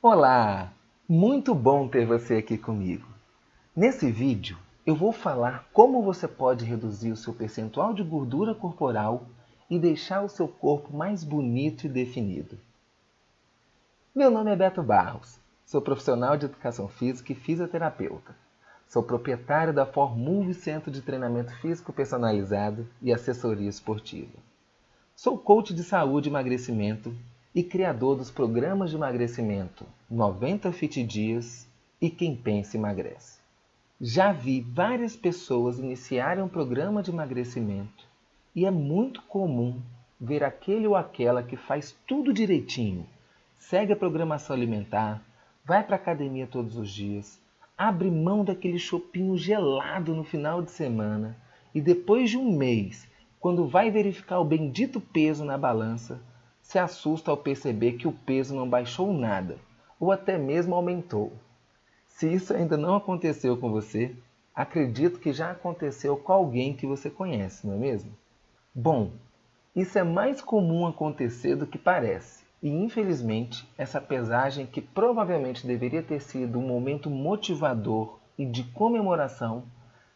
Olá! Muito bom ter você aqui comigo. Nesse vídeo, eu vou falar como você pode reduzir o seu percentual de gordura corporal e deixar o seu corpo mais bonito e definido. Meu nome é Beto Barros, sou profissional de educação física e fisioterapeuta. Sou proprietário da Formove Centro de Treinamento Físico Personalizado e Assessoria Esportiva. Sou coach de saúde e emagrecimento e criador dos programas de emagrecimento 90 Fit Dias e Quem Pensa Emagrece. Já vi várias pessoas iniciarem um programa de emagrecimento e é muito comum ver aquele ou aquela que faz tudo direitinho, segue a programação alimentar, vai para a academia todos os dias, abre mão daquele chopinho gelado no final de semana e depois de um mês, quando vai verificar o bendito peso na balança, se assusta ao perceber que o peso não baixou nada, ou até mesmo aumentou. Se isso ainda não aconteceu com você, acredito que já aconteceu com alguém que você conhece, não é mesmo? Bom, isso é mais comum acontecer do que parece, e infelizmente essa pesagem que provavelmente deveria ter sido um momento motivador e de comemoração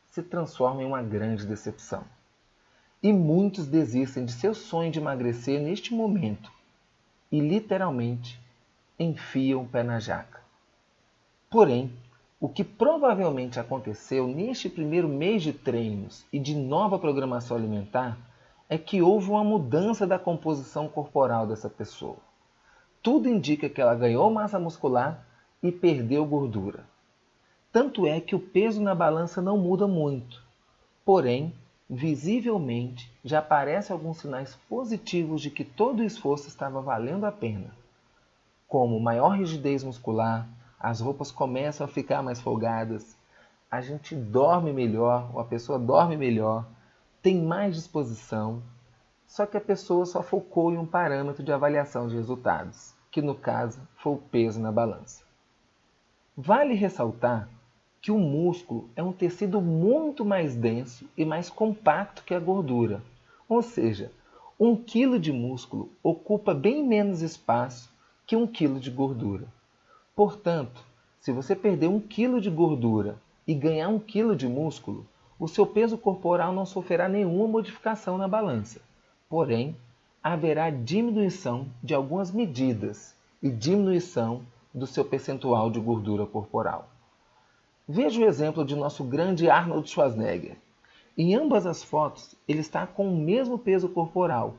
se transforma em uma grande decepção. E muitos desistem de seu sonho de emagrecer neste momento e literalmente enfiam o pé na jaca. Porém, o que provavelmente aconteceu neste primeiro mês de treinos e de nova programação alimentar é que houve uma mudança da composição corporal dessa pessoa. Tudo indica que ela ganhou massa muscular e perdeu gordura. Tanto é que o peso na balança não muda muito. Porém, visivelmente, já aparecem alguns sinais positivos de que todo o esforço estava valendo a pena, como maior rigidez muscular, as roupas começam a ficar mais folgadas, a gente dorme melhor, ou a pessoa dorme melhor, tem mais disposição, só que a pessoa só focou em um parâmetro de avaliação de resultados, que no caso foi o peso na balança. Vale ressaltar que o músculo é um tecido muito mais denso e mais compacto que a gordura. Ou seja, 1 kg de músculo ocupa bem menos espaço que 1 kg de gordura. Portanto, se você perder 1 kg de gordura e ganhar 1 kg de músculo, o seu peso corporal não sofrerá nenhuma modificação na balança. Porém, haverá diminuição de algumas medidas e diminuição do seu percentual de gordura corporal. Veja o exemplo de nosso grande Arnold Schwarzenegger. Em ambas as fotos, ele está com o mesmo peso corporal,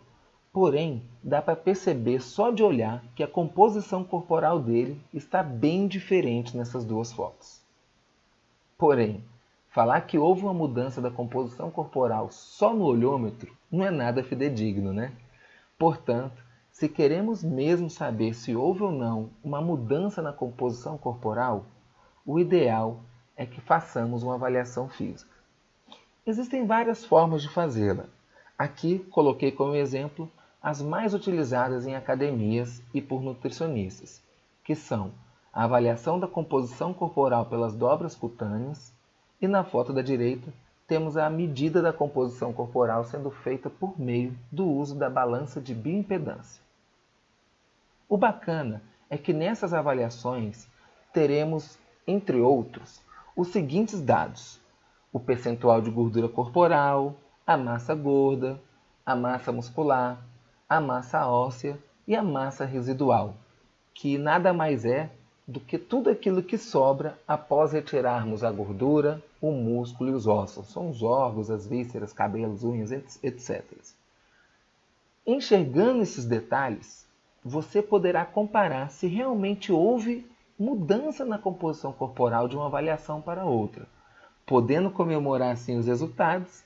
porém, dá para perceber só de olhar que a composição corporal dele está bem diferente nessas duas fotos. Porém, falar que houve uma mudança da composição corporal só no olhômetro não é nada fidedigno, né? Portanto, se queremos mesmo saber se houve ou não uma mudança na composição corporal, o ideal é que façamos uma avaliação física. Existem várias formas de fazê-la. Aqui coloquei como exemplo as mais utilizadas em academias e por nutricionistas, que são a avaliação da composição corporal pelas dobras cutâneas e na foto da direita temos a medida da composição corporal sendo feita por meio do uso da balança de bioimpedância. O bacana é que nessas avaliações teremos, entre outros, os seguintes dados: o percentual de gordura corporal, a massa gorda, a massa muscular, a massa óssea e a massa residual, que nada mais é do que tudo aquilo que sobra após retirarmos a gordura, o músculo e os ossos. São os órgãos, as vísceras, cabelos, unhas, etc. Enxergando esses detalhes, você poderá comparar se realmente houve mudança na composição corporal de uma avaliação para outra, podendo comemorar assim os resultados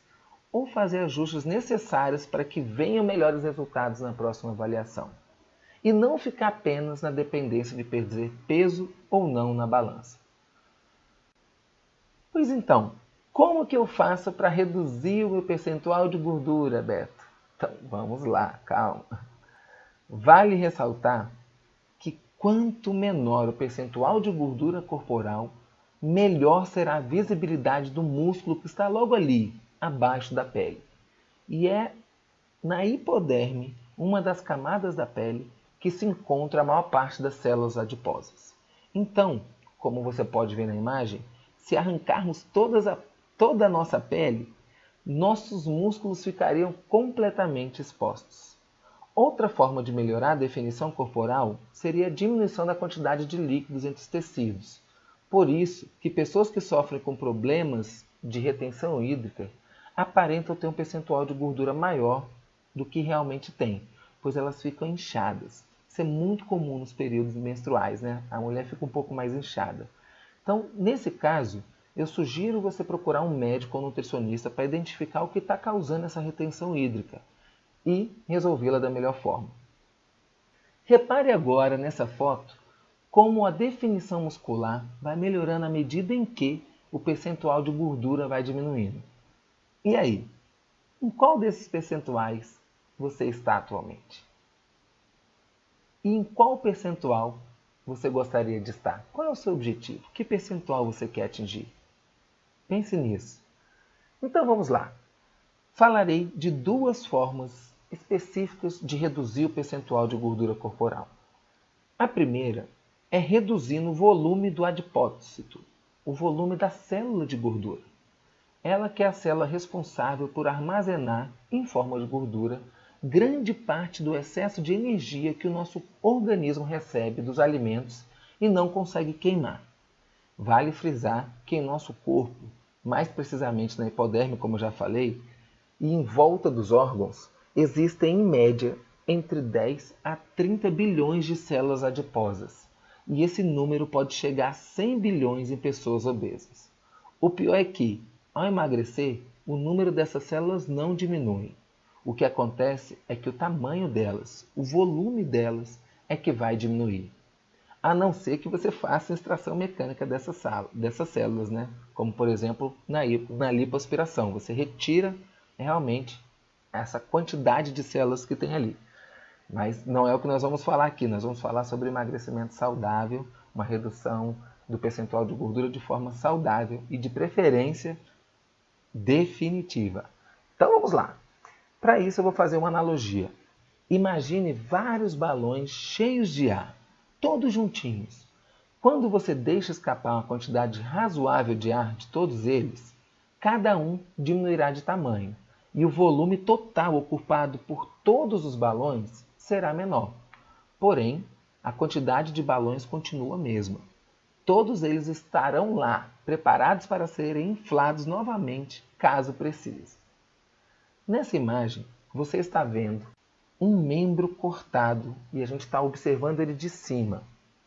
ou fazer ajustes necessários para que venham melhores resultados na próxima avaliação. E não ficar apenas na dependência de perder peso ou não na balança. Pois então, como que eu faço para reduzir o meu percentual de gordura, Beto? Então, vamos lá, calma. Vale ressaltar que quanto menor o percentual de gordura corporal, melhor será a visibilidade do músculo que está logo ali, abaixo da pele. E é na hipoderme, uma das camadas da pele, que se encontra a maior parte das células adiposas. Então, como você pode ver na imagem, se arrancarmos toda a nossa pele, nossos músculos ficariam completamente expostos. Outra forma de melhorar a definição corporal seria a diminuição da quantidade de líquidos entre os tecidos. Por isso que pessoas que sofrem com problemas de retenção hídrica aparentam ter um percentual de gordura maior do que realmente tem, pois elas ficam inchadas. Isso é muito comum nos períodos menstruais, né? A mulher fica um pouco mais inchada. Então, nesse caso, eu sugiro você procurar um médico ou nutricionista para identificar o que está causando essa retenção hídrica e resolvê-la da melhor forma. Repare agora nessa foto como a definição muscular vai melhorando à medida em que o percentual de gordura vai diminuindo. E aí, em qual desses percentuais você está atualmente? E em qual percentual você gostaria de estar? Qual é o seu objetivo? Que percentual você quer atingir? Pense nisso. Então vamos lá. Falarei de duas formas específicas de reduzir o percentual de gordura corporal. A primeira é reduzindo o volume do adipócito, o volume da célula de gordura. Ela que é a célula responsável por armazenar, em forma de gordura, grande parte do excesso de energia que o nosso organismo recebe dos alimentos e não consegue queimar. Vale frisar que em nosso corpo, mais precisamente na hipoderme, como eu já falei, e em volta dos órgãos, existem em média entre 10 a 30 bilhões de células adiposas. E esse número pode chegar a 100 bilhões em pessoas obesas. O pior é que, ao emagrecer, o número dessas células não diminui. O que acontece é que o tamanho delas, o volume delas, é que vai diminuir. A não ser que você faça extração mecânica dessas células, né? Como, por exemplo, na lipoaspiração. Você retira realmente essa quantidade de células que tem ali. Mas não é o que nós vamos falar aqui. Nós vamos falar sobre emagrecimento saudável, uma redução do percentual de gordura de forma saudável e, de preferência, definitiva. Então vamos lá. Para isso eu vou fazer uma analogia. Imagine vários balões cheios de ar, todos juntinhos. Quando você deixa escapar uma quantidade razoável de ar de todos eles, cada um diminuirá de tamanho e o volume total ocupado por todos os balões será menor. Porém, a quantidade de balões continua a mesma. Todos eles estarão lá, preparados para serem inflados novamente, caso precise. Nessa imagem, você está vendo um membro cortado e a gente está observando ele de cima,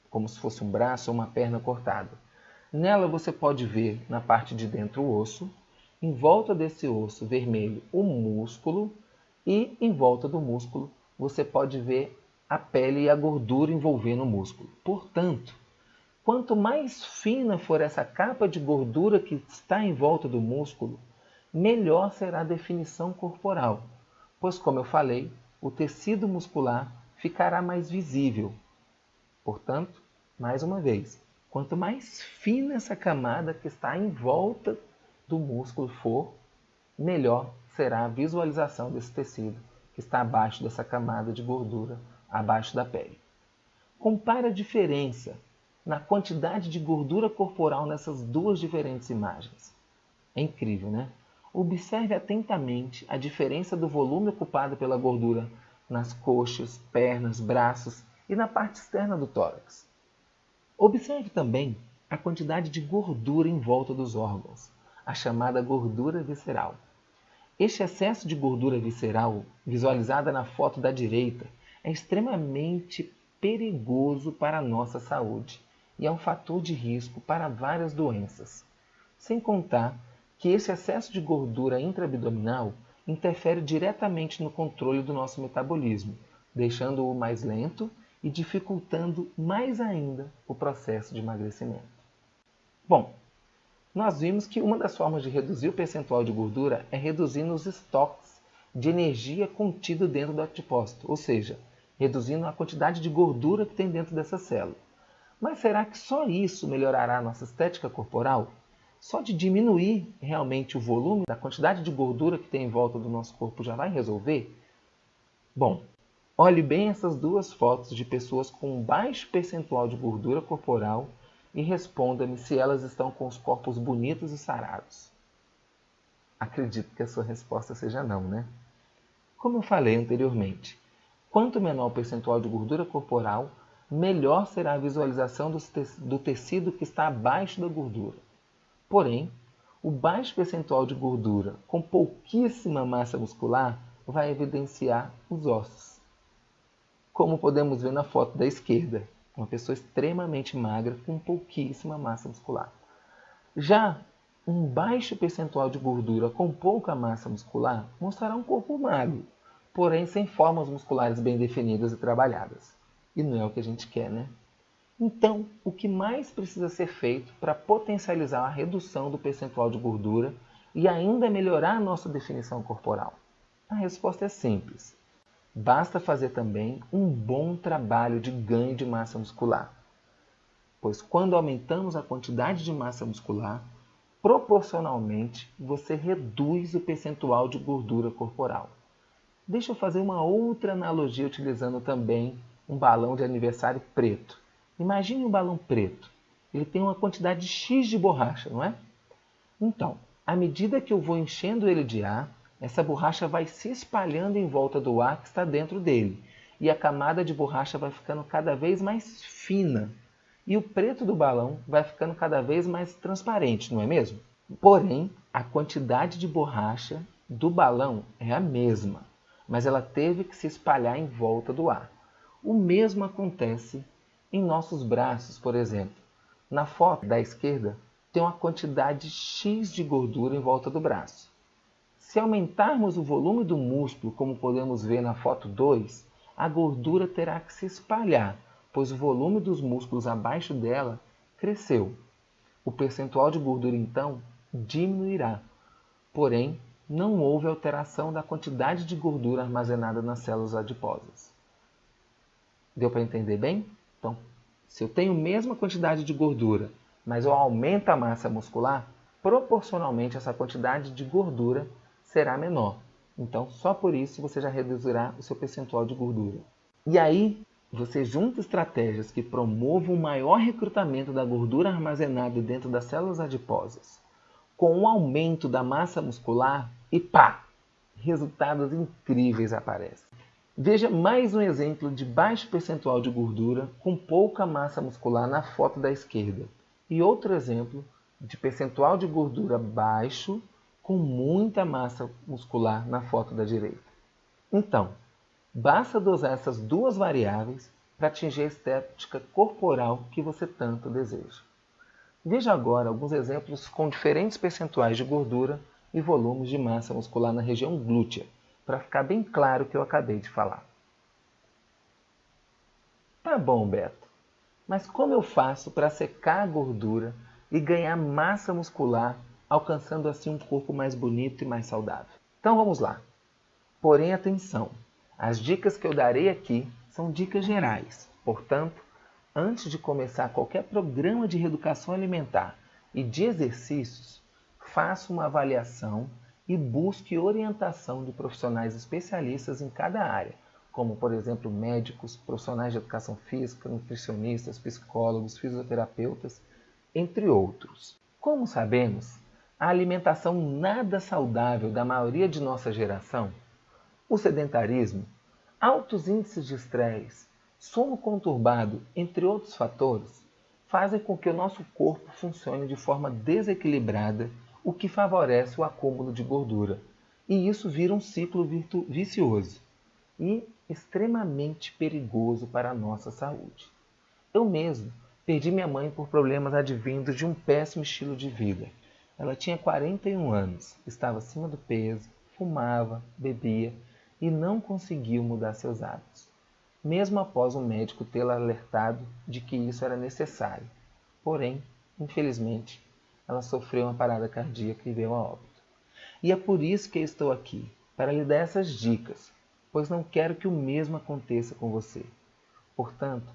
como se fosse um braço ou uma perna cortada. Nela você pode ver, na parte de dentro, o osso, em volta desse osso vermelho, o músculo, e em volta do músculo você pode ver a pele e a gordura envolvendo o músculo. Portanto, quanto mais fina for essa capa de gordura que está em volta do músculo, melhor será a definição corporal, pois, como eu falei, o tecido muscular ficará mais visível. Portanto, mais uma vez, quanto mais fina essa camada que está em volta do músculo for, melhor será a visualização desse tecido que está abaixo dessa camada de gordura, abaixo da pele. Compare a diferença na quantidade de gordura corporal nessas duas diferentes imagens. É incrível, né? Observe atentamente a diferença do volume ocupado pela gordura nas coxas, pernas, braços e na parte externa do tórax. Observe também a quantidade de gordura em volta dos órgãos, a chamada gordura visceral. Este excesso de gordura visceral, visualizada na foto da direita, é extremamente perigoso para a nossa saúde e é um fator de risco para várias doenças. Sem contar que esse excesso de gordura intraabdominal interfere diretamente no controle do nosso metabolismo, deixando-o mais lento e dificultando mais ainda o processo de emagrecimento. Bom, nós vimos que uma das formas de reduzir o percentual de gordura é reduzindo os estoques de energia contido dentro do adipócito, ou seja, reduzindo a quantidade de gordura que tem dentro dessa célula. Mas será que só isso melhorará a nossa estética corporal? Só de diminuir realmente o volume da quantidade de gordura que tem em volta do nosso corpo já vai resolver? Bom, Olhe bem essas duas fotos de pessoas com um baixo percentual de gordura corporal e responda-me se elas estão com os corpos bonitos e sarados. Acredito que a sua resposta seja não, né? Como eu falei anteriormente, quanto menor o percentual de gordura corporal, melhor será a visualização do tecido que está abaixo da gordura. Porém, o baixo percentual de gordura com pouquíssima massa muscular vai evidenciar os ossos. Como podemos ver na foto da esquerda, uma pessoa extremamente magra com pouquíssima massa muscular. Já um baixo percentual de gordura com pouca massa muscular mostrará um corpo magro, porém sem formas musculares bem definidas e trabalhadas. E não é o que a gente quer, né? Então, o que mais precisa ser feito para potencializar a redução do percentual de gordura e ainda melhorar a nossa definição corporal? A resposta é simples. Basta fazer também um bom trabalho de ganho de massa muscular, pois quando aumentamos a quantidade de massa muscular, proporcionalmente você reduz o percentual de gordura corporal. Deixa eu fazer uma outra analogia utilizando também um balão de aniversário preto. Imagine um balão preto. Ele tem uma quantidade X de borracha, não é? Então, à medida que eu vou enchendo ele de ar, essa borracha vai se espalhando em volta do ar que está dentro dele. E a camada de borracha vai ficando cada vez mais fina. E o preto do balão vai ficando cada vez mais transparente, não é mesmo? Porém, a quantidade de borracha do balão é a mesma, mas ela teve que se espalhar em volta do ar. O mesmo acontece em nossos braços, por exemplo. Na foto da esquerda, tem uma quantidade X de gordura em volta do braço. Se aumentarmos o volume do músculo, como podemos ver na foto 2, a gordura terá que se espalhar, pois o volume dos músculos abaixo dela cresceu. O percentual de gordura, então, diminuirá. Porém, não houve alteração da quantidade de gordura armazenada nas células adiposas. Deu para entender bem? Então, se eu tenho a mesma quantidade de gordura, mas eu aumento a massa muscular, proporcionalmente essa quantidade de gordura será menor. Então, só por isso você já reduzirá o seu percentual de gordura. E aí, você junta estratégias que promovam o maior recrutamento da gordura armazenada dentro das células adiposas, com o aumento da massa muscular e pá! Resultados incríveis aparecem. Veja mais um exemplo de baixo percentual de gordura com pouca massa muscular na foto da esquerda. E outro exemplo de percentual de gordura baixo com muita massa muscular na foto da direita. Então, basta dosar essas duas variáveis para atingir a estética corporal que você tanto deseja. Veja agora alguns exemplos com diferentes percentuais de gordura e volumes de massa muscular na região glútea, para ficar bem claro o que eu acabei de falar. Tá bom, Beto, mas como eu faço para secar a gordura e ganhar massa muscular, alcançando assim um corpo mais bonito e mais saudável? Então vamos lá. Porém, atenção, as dicas que eu darei aqui são dicas gerais. Portanto, antes de começar qualquer programa de reeducação alimentar e de exercícios, faça uma avaliação e busque orientação de profissionais especialistas em cada área, como, por exemplo, médicos, profissionais de educação física, nutricionistas, psicólogos, fisioterapeutas, entre outros. Como sabemos, a alimentação nada saudável da maioria de nossa geração, o sedentarismo, altos índices de estresse, sono conturbado, entre outros fatores, fazem com que o nosso corpo funcione de forma desequilibrada, o que favorece o acúmulo de gordura. E isso vira um ciclo vicioso e extremamente perigoso para a nossa saúde. Eu mesmo perdi minha mãe por problemas advindos de um péssimo estilo de vida. Ela tinha 41 anos, estava acima do peso, fumava, bebia e não conseguiu mudar seus hábitos, mesmo após um médico tê-la alertado de que isso era necessário. Porém, infelizmente, ela sofreu uma parada cardíaca e veio a óbito. E é por isso que eu estou aqui, para lhe dar essas dicas, pois não quero que o mesmo aconteça com você. Portanto,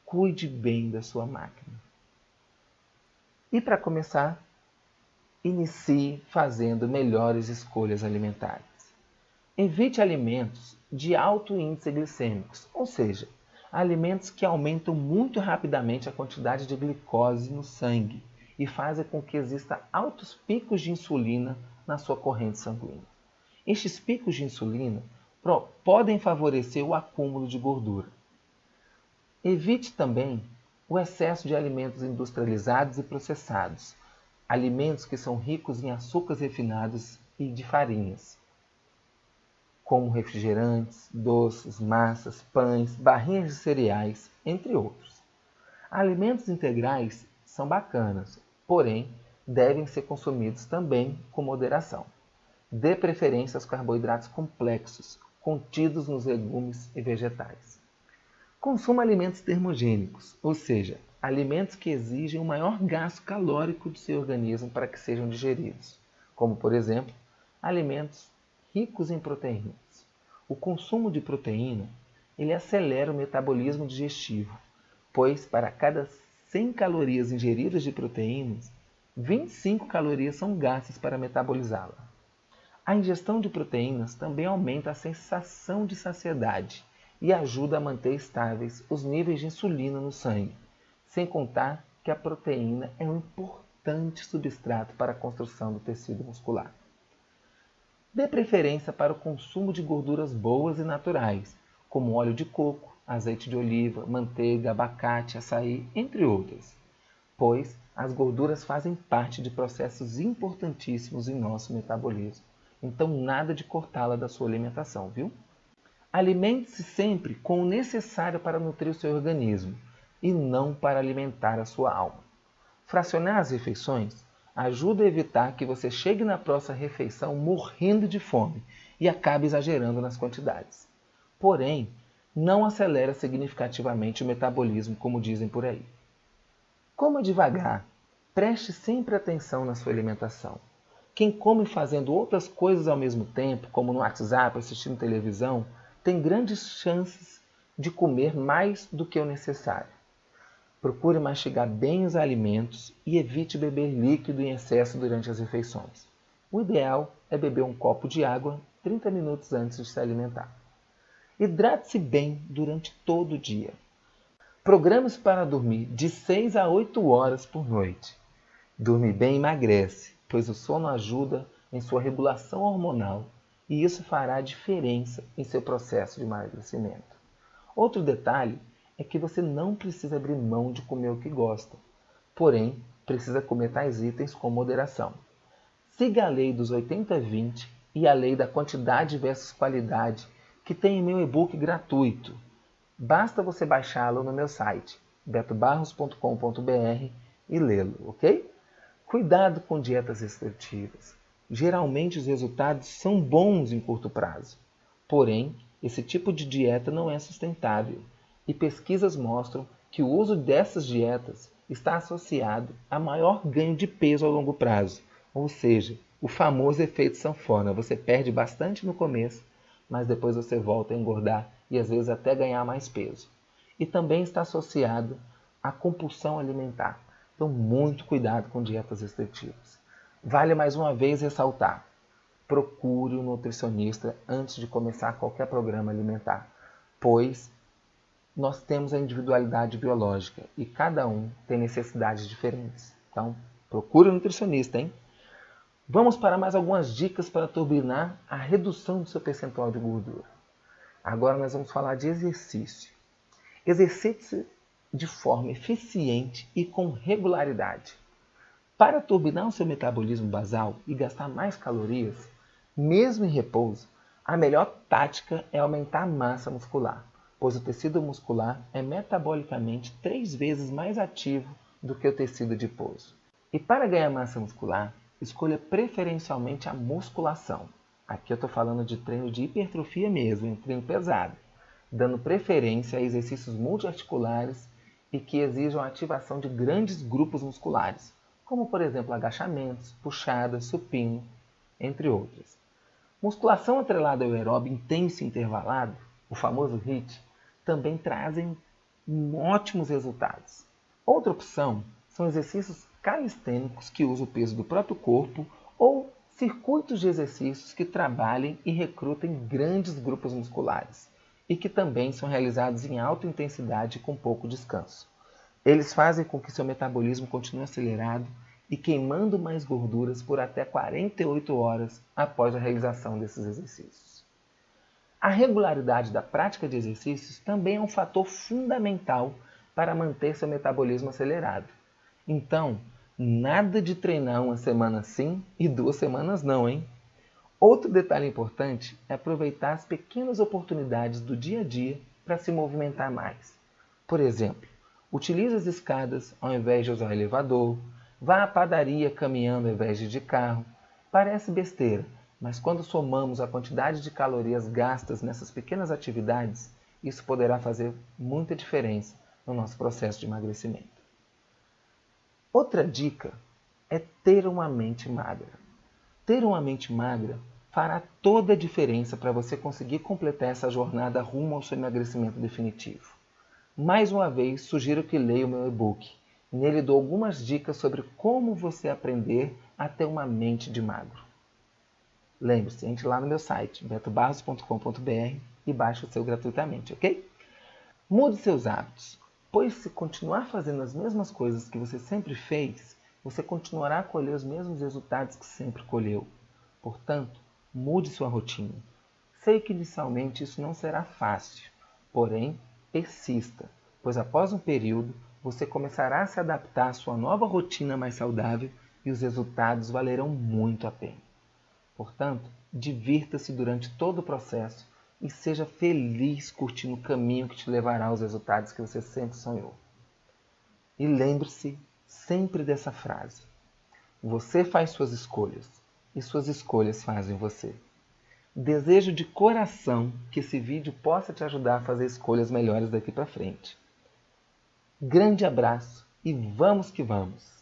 cuide bem da sua máquina. E para começar, inicie fazendo melhores escolhas alimentares. Evite alimentos de alto índice glicêmicos, ou seja, alimentos que aumentam muito rapidamente a quantidade de glicose no sangue e fazem com que exista altos picos de insulina na sua corrente sanguínea. Estes picos de insulina podem favorecer o acúmulo de gordura. Evite também o excesso de alimentos industrializados e processados, alimentos que são ricos em açúcares refinados e de farinhas, como refrigerantes, doces, massas, pães, barrinhas de cereais, entre outros. Alimentos integrais são bacanas, porém devem ser consumidos também com moderação. Dê preferência aos carboidratos complexos, contidos nos legumes e vegetais. Consuma alimentos termogênicos, ou seja, alimentos que exigem um maior gasto calórico do seu organismo para que sejam digeridos, como, por exemplo, alimentos ricos em proteínas. O consumo de proteína ele acelera o metabolismo digestivo, pois para cada 100 calorias ingeridas de proteínas, 25 calorias são gastas para metabolizá-la. A ingestão de proteínas também aumenta a sensação de saciedade e ajuda a manter estáveis os níveis de insulina no sangue, sem contar que a proteína é um importante substrato para a construção do tecido muscular. Dê preferência para o consumo de gorduras boas e naturais, como óleo de coco, azeite de oliva, manteiga, abacate, açaí, entre outras, pois as gorduras fazem parte de processos importantíssimos em nosso metabolismo, então nada de cortá-la da sua alimentação, viu? Alimente-se sempre com o necessário para nutrir o seu organismo e não para alimentar a sua alma. Fracionar as refeições ajuda a evitar que você chegue na próxima refeição morrendo de fome e acabe exagerando nas quantidades. Porém, não acelera significativamente o metabolismo, como dizem por aí. Coma devagar, preste sempre atenção na sua alimentação. Quem come fazendo outras coisas ao mesmo tempo, como no WhatsApp, assistindo televisão, tem grandes chances de comer mais do que o necessário. Procure mastigar bem os alimentos e evite beber líquido em excesso durante as refeições. O ideal é beber um copo de água 30 minutos antes de se alimentar. Hidrate-se bem durante todo o dia. Programe-se para dormir de 6 a 8 horas por noite. Dormir bem emagrece, pois o sono ajuda em sua regulação hormonal e isso fará diferença em seu processo de emagrecimento. Outro detalhe é que você não precisa abrir mão de comer o que gosta, porém precisa comer tais itens com moderação. Siga a lei dos 80-20 e a lei da quantidade versus qualidade que tem em meu e-book gratuito. Basta você baixá-lo no meu site, betobarros.com.br e lê-lo, ok? Cuidado com dietas restritivas. Geralmente os resultados são bons em curto prazo. Porém, esse tipo de dieta não é sustentável e pesquisas mostram que o uso dessas dietas está associado a maior ganho de peso ao longo prazo, ou seja, o famoso efeito sanfona. Você perde bastante no começo, mas depois você volta a engordar e às vezes até ganhar mais peso. E também está associado à compulsão alimentar. Então, muito cuidado com dietas restritivas. Vale mais uma vez ressaltar: procure um nutricionista antes de começar qualquer programa alimentar, pois nós temos a individualidade biológica e cada um tem necessidades diferentes. Então, procure um nutricionista, hein? Vamos para mais algumas dicas para turbinar a redução do seu percentual de gordura. Agora nós vamos falar de exercício. Exercite-se de forma eficiente e com regularidade. Para turbinar o seu metabolismo basal e gastar mais calorias, mesmo em repouso, a melhor tática é aumentar a massa muscular, pois o tecido muscular é metabolicamente 3 vezes mais ativo do que o tecido adiposo. E para ganhar massa muscular, escolha preferencialmente a musculação. Aqui eu estou falando de treino de hipertrofia mesmo, um treino pesado, dando preferência a exercícios multiarticulares e que exijam a ativação de grandes grupos musculares, como por exemplo agachamentos, puxadas, supino, entre outras. Musculação atrelada ao aeróbio intenso e intervalado, o famoso HIIT, também trazem ótimos resultados. Outra opção são exercícios calistênicos que usam o peso do próprio corpo ou circuitos de exercícios que trabalhem e recrutem grandes grupos musculares e que também são realizados em alta intensidade e com pouco descanso. Eles fazem com que seu metabolismo continue acelerado e queimando mais gorduras por até 48 horas após a realização desses exercícios. A regularidade da prática de exercícios também é um fator fundamental para manter seu metabolismo acelerado. Então, nada de treinar uma semana sim e 2 semanas não, hein? Outro detalhe importante é aproveitar as pequenas oportunidades do dia a dia para se movimentar mais. Por exemplo, utilize as escadas ao invés de usar o elevador, vá à padaria caminhando ao invés de ir de carro. Parece besteira, mas quando somamos a quantidade de calorias gastas nessas pequenas atividades, isso poderá fazer muita diferença no nosso processo de emagrecimento. Outra dica é ter uma mente magra. Ter uma mente magra fará toda a diferença para você conseguir completar essa jornada rumo ao seu emagrecimento definitivo. Mais uma vez, sugiro que leia o meu e-book. Nele dou algumas dicas sobre como você aprender a ter uma mente de magro. Lembre-se, entre lá no meu site, betobarros.com.br e baixe o seu gratuitamente, ok? Mude seus hábitos, pois se continuar fazendo as mesmas coisas que você sempre fez, você continuará a colher os mesmos resultados que sempre colheu. Portanto, mude sua rotina. Sei que inicialmente isso não será fácil, porém, persista, pois após um período, você começará a se adaptar à sua nova rotina mais saudável e os resultados valerão muito a pena. Portanto, divirta-se durante todo o processo e seja feliz curtindo o caminho que te levará aos resultados que você sempre sonhou. E lembre-se sempre dessa frase: você faz suas escolhas e suas escolhas fazem você. Desejo de coração que esse vídeo possa te ajudar a fazer escolhas melhores daqui para frente. Grande abraço e vamos que vamos!